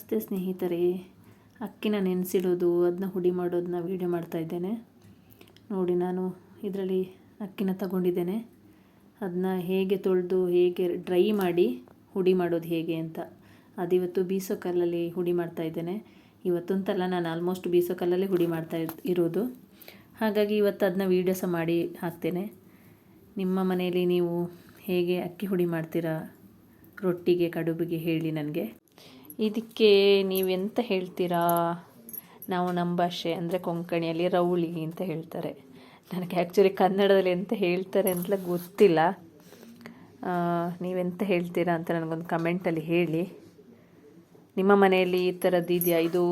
ನಮಸ್ತೆ ಸ್ನೇಹಿತರೆ, ಅಕ್ಕಿನ ನೆನೆಸಿಡೋದು ಅದನ್ನ ಹುಡಿ ಮಾಡೋದನ್ನ ವೀಡಿಯೋ ಮಾಡ್ತಾ ಇದ್ದೇನೆ ನೋಡಿ. ನಾನು ಇದರಲ್ಲಿ ಅಕ್ಕಿನ ತಗೊಂಡಿದ್ದೇನೆ. ಅದನ್ನ ಹೇಗೆ ತೊಳೆದು ಹೇಗೆ ಡ್ರೈ ಮಾಡಿ ಹುಡಿ ಮಾಡೋದು ಹೇಗೆ ಅಂತ ಅದಿವತ್ತು ಬೀಸೋ ಕಲ್ಲಲ್ಲಿ ಹುಡಿ ಮಾಡ್ತಾ ಇದ್ದೇನೆ. ಇವತ್ತಂತಲ್ಲ, ನಾನು ಆಲ್ಮೋಸ್ಟ್ ಬೀಸೋ ಕಲ್ಲಲ್ಲಿ ಹುಡಿ ಮಾಡ್ತಾ ಇರೋದು. ಹಾಗಾಗಿ ಇವತ್ತು ಅದನ್ನ ವೀಡಿಯೋ ಸಹ ಮಾಡಿ ಹಾಕ್ತೇನೆ. ನಿಮ್ಮ ಮನೆಯಲ್ಲಿ ನೀವು ಹೇಗೆ ಅಕ್ಕಿ ಹುಡಿ ಮಾಡ್ತೀರಾ, ರೊಟ್ಟಿಗೆ ಕಡುಬಿಗೆ ಹೇಳಿ ನನಗೆ. ಇದಕ್ಕೆ ನೀವೆಂತ ಹೇಳ್ತೀರಾ? ನಾವು ನಮ್ಮ ಭಾಷೆ ಅಂದರೆ ಕೊಂಕಣಿಯಲ್ಲಿ ರೌಳಿ ಅಂತ ಹೇಳ್ತಾರೆ. ನನಗೆ ಆ್ಯಕ್ಚುಲಿ ಕನ್ನಡದಲ್ಲಿ ಎಂತ ಹೇಳ್ತಾರೆ ಅಂತಲೇ ಗೊತ್ತಿಲ್ಲ. ನೀವೆಂತ ಹೇಳ್ತೀರಾ ಅಂತ ನನಗೊಂದು ಕಮೆಂಟಲ್ಲಿ ಹೇಳಿ. ನಿಮ್ಮ ಮನೆಯಲ್ಲಿ ಈ ಥರದ್ದು ಇದೆಯಾ? ಇದು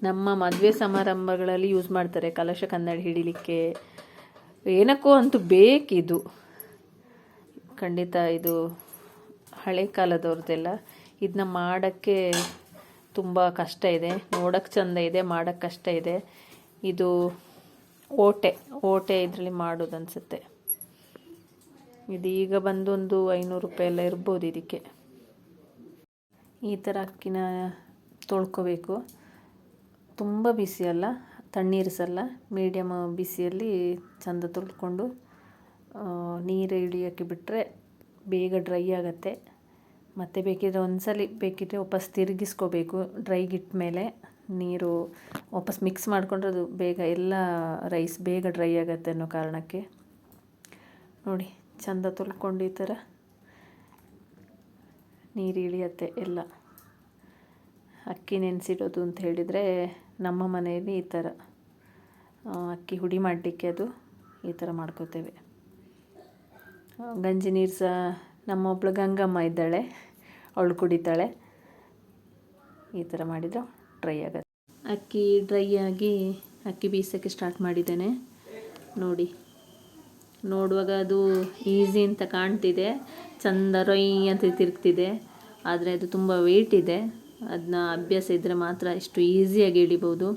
ನಮ್ಮ ಮದುವೆ ಸಮಾರಂಭಗಳಲ್ಲಿ ಯೂಸ್ ಮಾಡ್ತಾರೆ, ಕಲಶ ಕನ್ನಡಿ ಹಿಡಿಲಿಕ್ಕೆ, ಏನಕ್ಕೂ ಅಂತೂ ಬೇಕಿದು. ಖಂಡಿತ ಇದು ಹಳೆ ಕಾಲದವ್ರದ್ದೆಲ್ಲ. ಇದನ್ನ ಮಾಡೋಕ್ಕೆ ತುಂಬ ಕಷ್ಟ ಇದೆ. ನೋಡೋಕ್ಕೆ ಚೆಂದ ಇದೆ, ಮಾಡೋಕ್ಕೆ ಕಷ್ಟ ಇದೆ. ಇದು ಓಟೆ ಇದರಲ್ಲಿ ಮಾಡೋದು ಅನಿಸುತ್ತೆ. ಇದು ಈಗ ಬಂದೊಂದು 500 ರೂಪಾಯಿ ಎಲ್ಲ ಇರ್ಬೋದು ಇದಕ್ಕೆ. ಈ ಥರ ಅಕ್ಕಿನ ತೊಳ್ಕೊಬೇಕು. ತುಂಬ ಬಿಸಿ ಅಲ್ಲ, ತಣ್ಣೀರಿಸಲ್ಲ, ಮೀಡಿಯಮ್ ಬಿಸಿಯಲ್ಲಿ ಚೆಂದ ತೊಳ್ಕೊಂಡು ನೀರು ಇಳಿಯೋಕ್ಕೆ ಬಿಟ್ಟರೆ ಬೇಗ ಡ್ರೈ ಆಗುತ್ತೆ. ಮತ್ತು ಬೇಕಿದ್ರೆ ಒಂದ್ಸಲಿ ವಾಪಸ್ ತಿರುಗಿಸ್ಕೋಬೇಕು. ಡ್ರೈಗಿಟ್ಟ ಮೇಲೆ ನೀರು ವಾಪಸ್ ಮಿಕ್ಸ್ ಮಾಡಿಕೊಂಡ್ರೆ ಅದು ಬೇಗ ಎಲ್ಲ ರೈಸ್ ಬೇಗ ಡ್ರೈ ಆಗುತ್ತೆ ಅನ್ನೋ ಕಾರಣಕ್ಕೆ. ನೋಡಿ, ಚೆಂದ ತೊಳ್ಕೊಂಡು ಈ ಥರ ನೀರು ಇಳಿಯತ್ತೆ ಎಲ್ಲ. ಅಕ್ಕಿ ನೆನೆಸಿಡೋದು ಅಂತ ಹೇಳಿದರೆ ನಮ್ಮ ಮನೆಯಲ್ಲಿ ಈ ಥರ ಅಕ್ಕಿ ಹುಡಿ ಮಾಡಲಿಕ್ಕೆ ಅದು ಈ ಥರ ಮಾಡ್ಕೋತೇವೆ. ಗಂಜಿ ನೀರು ಸಹ ನಮ್ಮೊಬ್ಳು ಗಂಗಮ್ಮ ಇದ್ದಾಳೆ, ಅವಳು ಕುಡಿತಾಳೆ. ಈ ಥರ ಮಾಡಿದರೆ ಡ್ರೈ ಆಗುತ್ತೆ. ಅಕ್ಕಿ ಡ್ರೈ ಆಗಿ ಅಕ್ಕಿ ಬೀಸೋಕ್ಕೆ ಸ್ಟಾರ್ಟ್ ಮಾಡಿದ್ದೇನೆ ನೋಡಿ. ನೋಡುವಾಗ ಅದು ಈಸಿ ಅಂತ ಕಾಣ್ತಿದೆ, ಚಂದ ರೊಯ್ ಅಂತ ತಿರುಗ್ತಿದೆ. ಆದರೆ ಅದು ತುಂಬ ವೆಯ್ಟ್ ಇದೆ. ಅದನ್ನ ಅಭ್ಯಾಸ ಇದ್ದರೆ ಮಾತ್ರ ಇಷ್ಟು ಈಸಿಯಾಗಿ ಹಿಡಿಬೋದು.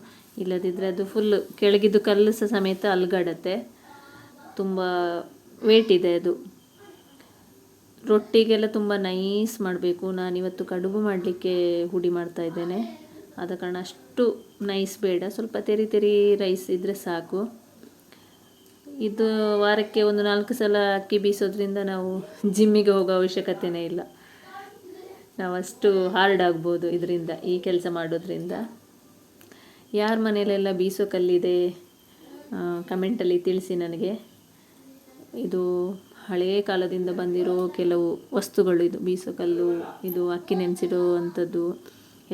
ಇಲ್ಲದಿದ್ದರೆ ಅದು ಫುಲ್ ಕೆಳಗಿದ್ದು ಕಲ್ಲು ಸಹ ಸಮೇತ ಅಲ್ಗಾಡತ್ತೆ. ತುಂಬ ವೆಯ್ಟ್ ಇದೆ ಅದು. ರೊಟ್ಟಿಗೆಲ್ಲ ತುಂಬ ನೈಸ್ ಮಾಡಬೇಕು. ನಾನಿವತ್ತು ಕಡುಬು ಮಾಡಲಿಕ್ಕೆ ಹುಡಿ ಮಾಡ್ತಾ ಇದ್ದೇನೆ. ಆದ ಕಾರಣ ಅಷ್ಟು ನೈಸ್ ಬೇಡ, ಸ್ವಲ್ಪ ತೆರಿ ರೈಸ್ ಇದ್ದರೆ ಸಾಕು. ಇದು ವಾರಕ್ಕೆ ಒಂದು 4 ಸಲ ಅಕ್ಕಿ ಬೀಸೋದ್ರಿಂದ ನಾವು ಜಿಮ್ಮಿಗೆ ಹೋಗೋ ಅವಶ್ಯಕತೆಯೇ ಇಲ್ಲ. ನಾವು ಅಷ್ಟು ಹಾರ್ಡ್ ಆಗ್ಬೋದು ಇದರಿಂದ, ಈ ಕೆಲಸ ಮಾಡೋದ್ರಿಂದ. ಯಾರ ಮನೆಯಲ್ಲೆಲ್ಲ ಬೀಸೋ ಕಲ್ಲಿದೆ ಕಮೆಂಟಲ್ಲಿ ತಿಳಿಸಿ ನನಗೆ. ಇದು ಹಳೆಯ ಕಾಲದಿಂದ ಬಂದಿರೋ ಕೆಲವು ವಸ್ತುಗಳು. ಇದು ಬೀಸೋ ಕಲ್ಲು, ಇದು ಅಕ್ಕಿ ನೆನೆಸಿಡೋ ಅಂಥದ್ದು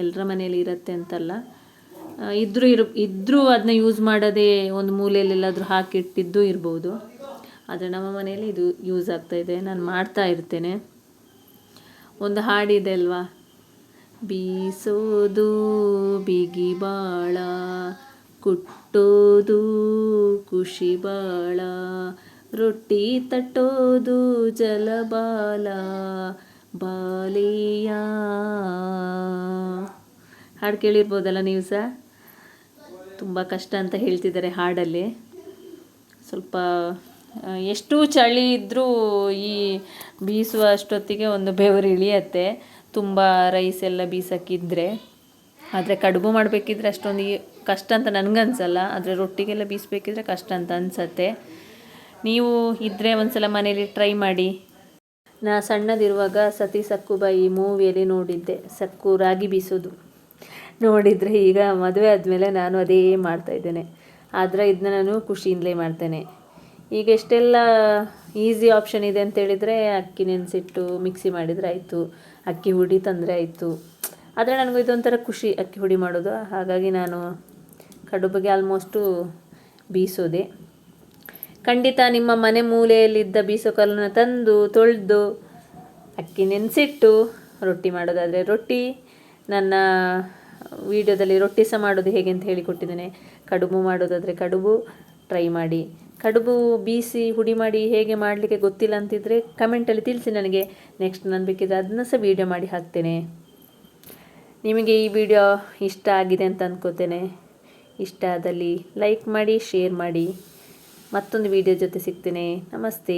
ಎಲ್ಲರ ಮನೆಯಲ್ಲಿ ಇರುತ್ತೆ ಅಂತಲ್ಲ. ಇದ್ರೂ ಅದನ್ನ ಯೂಸ್ ಮಾಡೋದೇ ಒಂದು ಮೂಲೆಯಲ್ಲೆಲ್ಲಾದರೂ ಹಾಕಿಟ್ಟಿದ್ದು ಇರ್ಬೋದು. ಆದರೆ ನಮ್ಮ ಮನೆಯಲ್ಲಿ ಇದು ಯೂಸ್ ಆಗ್ತಾಯಿದೆ, ನಾನು ಮಾಡ್ತಾ ಇರ್ತೇನೆ. ಒಂದು ಹಾಡಿದೆ ಅಲ್ವಾ, ಬೀಸೋದು ಬಿಗಿ ಬಾಳ, ಕುಟ್ಟೋದು ಖುಷಿ ಬಾಳ, ರೊಟ್ಟಿ ತಟ್ಟೋದು ಜಲಬಾಲ ಬಾಲೆಯ. ಹಾಡು ಕೇಳಿರ್ಬೋದಲ್ಲ ನೀವು ಸಹ. ತುಂಬ ಕಷ್ಟ ಅಂತ ಹೇಳ್ತಿದ್ದಾರೆ ಹಾಡಲ್ಲಿ. ಸ್ವಲ್ಪ ಎಷ್ಟು ಚಳಿ ಇದ್ದರೂ ಈ ಬೀಸುವ ಅಷ್ಟೊತ್ತಿಗೆ ಒಂದು ಬೆವರು ಇಳಿಯತ್ತೆ, ತುಂಬ ರೈಸ್ ಎಲ್ಲ ಬೀಸೋಕ್ಕಿದ್ರೆ. ಆದರೆ ಕಡುಬು ಮಾಡಬೇಕಿದ್ರೆ ಅಷ್ಟೊಂದು ಕಷ್ಟ ಅಂತ ನನಗನ್ಸಲ್ಲ. ಆದರೆ ರೊಟ್ಟಿಗೆಲ್ಲ ಬೀಸಬೇಕಿದ್ರೆ ಕಷ್ಟ ಅಂತ ಅನಿಸತ್ತೆ. ನೀವು ಇದ್ದರೆ ಒಂದ್ಸಲ ಮನೇಲಿ ಟ್ರೈ ಮಾಡಿ. ನಾ ಸಣ್ಣದಿರುವಾಗ ಸತಿ ಸಕ್ಕುಬಾಯಿ ಮೂವಿಯಲ್ಲಿ ನೋಡಿದ್ದೆ, ಸಕ್ಕು ರಾಗಿ ಬೀಸೋದು ನೋಡಿದರೆ. ಈಗ ಮದುವೆ ಆದಮೇಲೆ ನಾನು ಅದೇ ಮಾಡ್ತಾಯಿದ್ದೇನೆ. ಆದರೆ ಇದನ್ನ ನಾನು ಖುಷಿಯಿಂದಲೇ ಮಾಡ್ತೇನೆ. ಈಗ ಎಷ್ಟೆಲ್ಲ ಈಸಿ ಆಪ್ಷನ್ ಇದೆ ಅಂತೇಳಿದರೆ, ಅಕ್ಕಿ ನೆನೆಸಿಟ್ಟು ಮಿಕ್ಸಿ ಮಾಡಿದರೆ ಆಯಿತು, ಅಕ್ಕಿ ಹುಡಿ ತಂದರೆ ಆಯಿತು. ಆದರೆ ನನಗೂ ಇದೊಂಥರ ಖುಷಿ ಅಕ್ಕಿ ಹುಡಿ ಮಾಡೋದು. ಹಾಗಾಗಿ ನಾನು ಕಡುಬಿಗೆ ಆಲ್ಮೋಸ್ಟು ಬೀಸೋದೆ. ಖಂಡಿತ ನಿಮ್ಮ ಮನೆ ಮೂಲೆಯಲ್ಲಿದ್ದ ಬೀಸೋ ಕಲ್ಲನ್ನು ತಂದು ತೊಳೆದು ಅಕ್ಕಿ ನೆನೆಸಿಟ್ಟು ರೊಟ್ಟಿ ಮಾಡೋದಾದರೆ ರೊಟ್ಟಿ, ನನ್ನ ವಿಡಿಯೋದಲ್ಲಿ ರೊಟ್ಟಿ ಸಹ ಮಾಡೋದು ಹೇಗೆ ಅಂತ ಹೇಳಿಕೊಟ್ಟಿದ್ದೇನೆ. ಕಡುಬು ಮಾಡೋದಾದರೆ ಕಡುಬು ಟ್ರೈ ಮಾಡಿ. ಕಡುಬು ಬೀಸಿ ಹುಡಿ ಮಾಡಿ ಹೇಗೆ ಮಾಡಲಿಕ್ಕೆ ಗೊತ್ತಿಲ್ಲ ಅಂತಿದ್ದರೆ ಕಮೆಂಟಲ್ಲಿ ತಿಳಿಸಿ ನನಗೆ. ನೆಕ್ಸ್ಟ್ ನಾನು ಬೇಕಿದ್ರೆ ಅದನ್ನ ಸಹ ವೀಡಿಯೋ ಮಾಡಿ ಹಾಕ್ತೇನೆ. ನಿಮಗೆ ಈ ವಿಡಿಯೋ ಇಷ್ಟ ಆಗಿದೆ ಅಂತ ಅಂದ್ಕೋತೇನೆ. ಇಷ್ಟ ಆದಲ್ಲಿ ಲೈಕ್ ಮಾಡಿ, ಶೇರ್ ಮಾಡಿ. ಮತ್ತೊಂದು ವಿಡಿಯೋ ಜೊತೆ ಸಿಗ್ತೇನೆ. ನಮಸ್ತೆ.